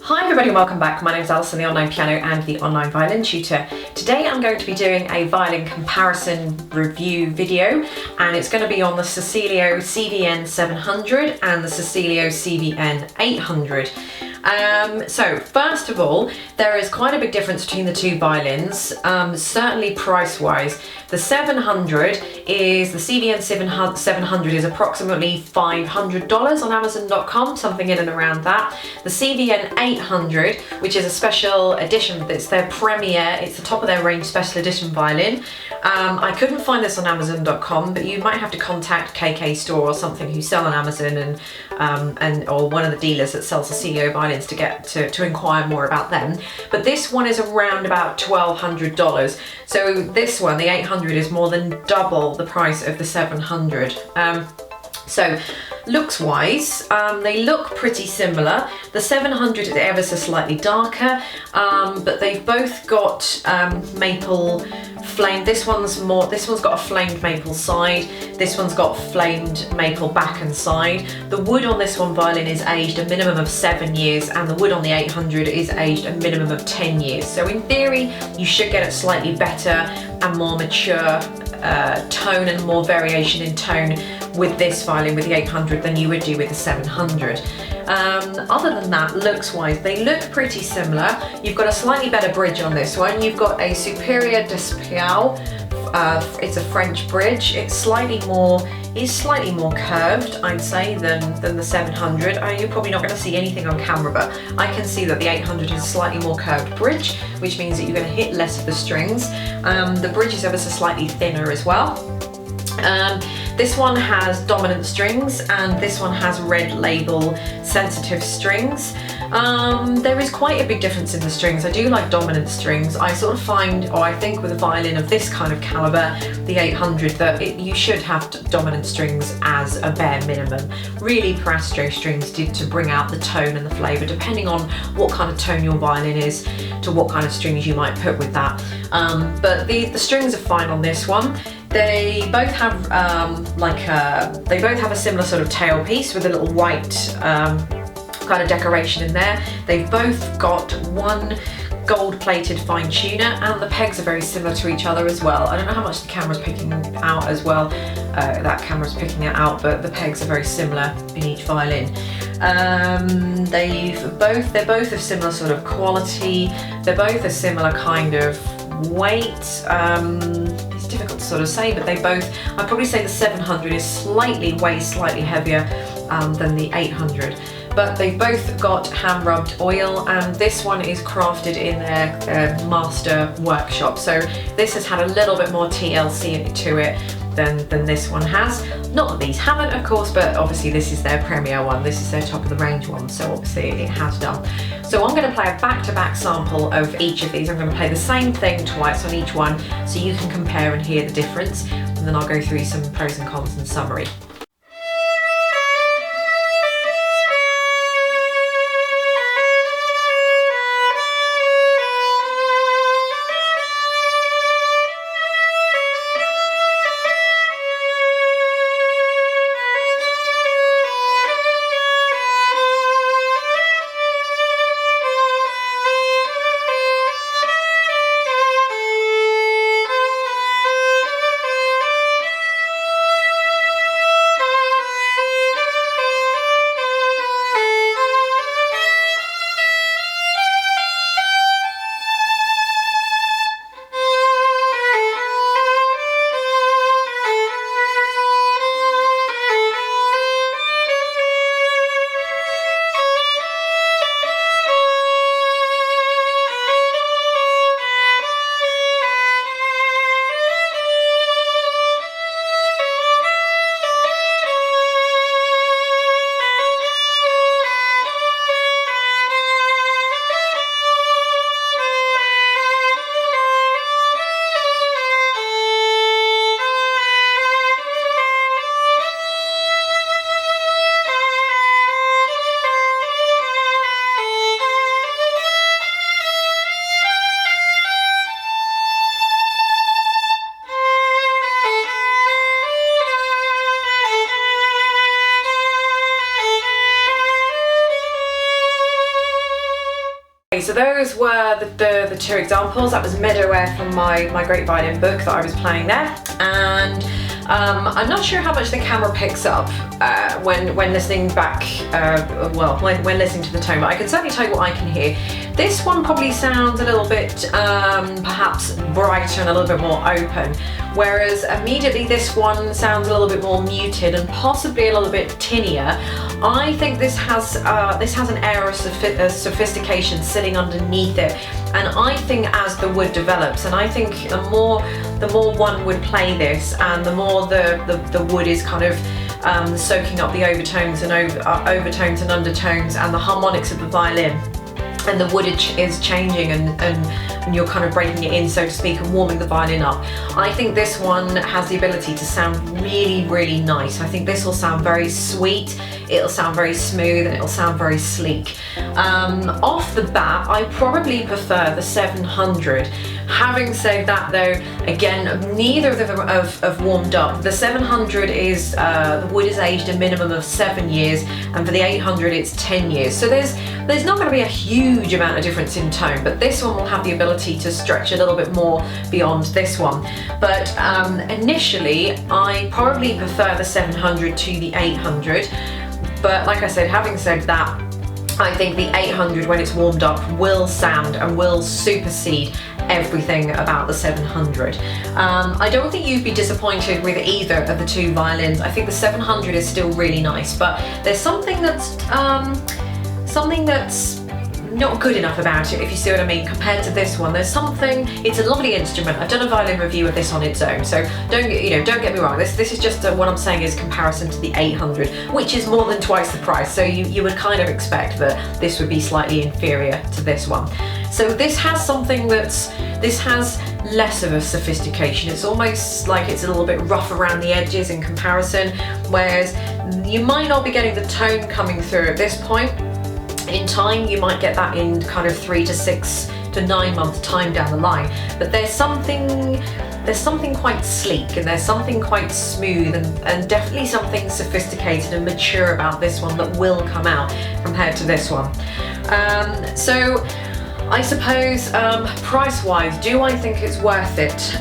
Hi everybody, welcome back. My name is Alison, the online piano and the online violin tutor. Today I'm going to be doing a violin comparison review video, and it's going to be on the Cecilio CVN 700 and the Cecilio CVN 800. So first of all, there is quite a big difference between the two violins, certainly price-wise. The 700 is, the CVN 700 is approximately $500 on Amazon.com, something in and around that. The CVN 800, which is a special edition, it's their premier, it's the top of their range special edition violin. I couldn't find this on Amazon.com, but you might have to contact KK Store or something who sell on Amazon and or one of the dealers that sells Cecilio violins to get to inquire more about them. But this one is around about $1,200. So this one, the 800, is more than double the price of the 700. So looks wise, they look pretty similar. The 700 is ever so slightly darker, but they've both got maple flame. This one's got a flamed maple side. This one's got flamed maple back and side. The wood on this one violin is aged a minimum of 7 years, and the wood on the 800 is aged a minimum of 10 years. So in theory, you should get a slightly better and more mature tone and more variation in tone with this violin, with the 800, than you would do with the 700. Other than that, looks wise, they look pretty similar. You've got a slightly better bridge on this one. You've got a Superior d'Espiau. It's a French bridge. It's slightly more curved, I'd say, than the 700. You're probably not going to see anything on camera, but I can see that the 800 is a slightly more curved bridge, which means that you're going to hit less of the strings. The bridge is ever so slightly thinner as well. This one has dominant strings and this one has red label sensitive strings. There is quite a big difference in the strings. I do like dominant strings. I sort of find, or I think with a violin of this kind of caliber, the 800, that you should have dominant strings as a bare minimum. Really Presto strings to bring out the tone and the flavour, depending on what kind of tone your violin is, to what kind of strings you might put with that. But the strings are fine on this one. They both have they both have a similar sort of tailpiece with a little white kind of decoration in there. They've both got one gold-plated fine tuner, and the pegs are very similar to each other as well. I don't know how much the camera's picking out as well. That camera's picking it out, but the pegs are very similar in each violin. They're both of similar sort of quality. They're both a similar kind of weight. It's difficult to sort of say, but I'd probably say the 700 weighs slightly heavier than the 800. But they've both got hand-rubbed oil, and this one is crafted in their master workshop. So this has had a little bit more TLC to it than this one has. Not that these haven't, of course, but obviously this is their premier one. This is their top of the range one, so obviously it has done. So I'm going to play a back-to-back sample of each of these. I'm going to play the same thing twice on each one, so you can compare and hear the difference, and then I'll go through some pros and cons and summary. So those were the two examples. That was middleware from my Great Violin book that I was playing there, and I'm not sure how much the camera picks up when listening back, when listening to the tone, but I can certainly tell you what I can hear. This one probably sounds a little bit perhaps brighter and a little bit more open, whereas immediately this one sounds a little bit more muted and possibly a little bit tinnier. I think this has an air of sophistication sitting underneath it, and I think as the wood develops, and I think the more one would play this, and the more the wood is kind of soaking up the overtones and undertones and the harmonics of the violin, and the wood is changing and you're kind of breaking it in, so to speak, and warming the violin up. I think this one has the ability to sound really, really nice. I think this will sound very sweet, it'll sound very smooth, and it'll sound very sleek. Off the bat, I probably prefer the 700. Having said that though, again, neither of them have warmed up. The 700 is, the wood is aged a minimum of 7 years, and for the 800 it's 10 years. So there's not going to be a huge amount of difference in tone, but this one will have the ability to stretch a little bit more beyond this one. But initially, I probably prefer the 700 to the 800. But like I said, having said that, I think the 800, when it's warmed up, will sound and will supersede everything about the 700. I don't think you'd be disappointed with either of the two violins. I think the 700 is still really nice, but there's something that's not good enough about it, if you see what I mean, compared to this one. There's something, it's a lovely instrument. I've done a violin review of this on its own, so don't get me wrong, this is just what I'm saying is comparison to the 800, which is more than twice the price, so you would kind of expect that this would be slightly inferior to this one. So this has less of a sophistication. It's almost like it's a little bit rough around the edges in comparison, whereas you might not be getting the tone coming through at this point. In time, you might get that in kind of 3 to 6 to 9 months time down the line. But there's something quite sleek, and there's something quite smooth, and definitely something sophisticated and mature about this one that will come out compared to this one. So I suppose price-wise, do I think it's worth it?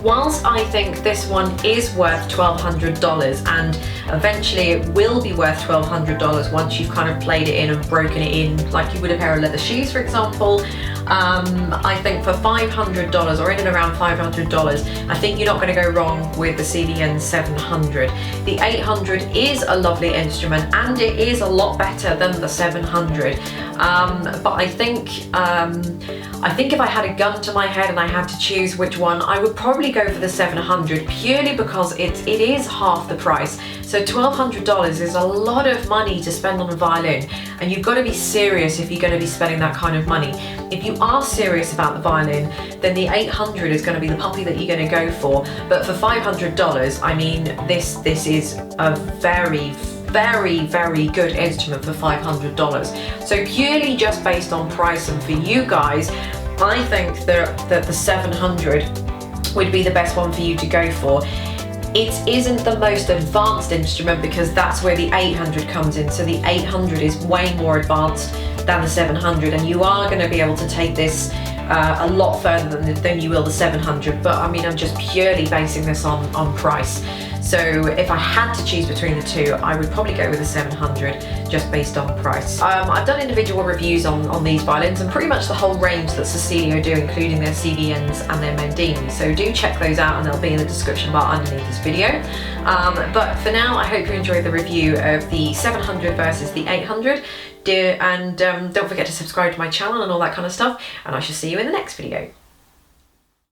Whilst I think this one is worth $1,200, and eventually it will be worth $1,200 once you've kind of played it in and broken it in, like you would a pair of leather shoes, for example, I think for $500 or in and around $500, I think you're not going to go wrong with the CVN 700. The 800 is a lovely instrument, and it is a lot better than the 700. But I think if I had a gun to my head and I had to choose which one, I would probably go for the 700, purely because it is half the price. So $1,200 is a lot of money to spend on a violin, and you've got to be serious if you're going to be spending that kind of money. If you are serious about the violin, then the 800 is going to be the puppy that you're going to go for. But for $500, I mean, this is a very, very good instrument for $500. So purely just based on price, and for you guys, I think that the 700 would be the best one for you to go for. It isn't the most advanced instrument, because that's where the 800 comes in. So the 800 is way more advanced than the 700, and you are going to be able to take this a lot further than you will the 700. But I mean, I'm just purely basing this on price. So if I had to choose between the two, I would probably go with the 700 just based on price. I've done individual reviews on these violins, and pretty much the whole range that Cecilio do, including their CVNs and their Mendini. So do check those out, and they'll be in the description bar underneath this video. But for now, I hope you enjoyed the review of the 700 versus the 800. And don't forget to subscribe to my channel and all that kind of stuff, and I shall see you in the next video.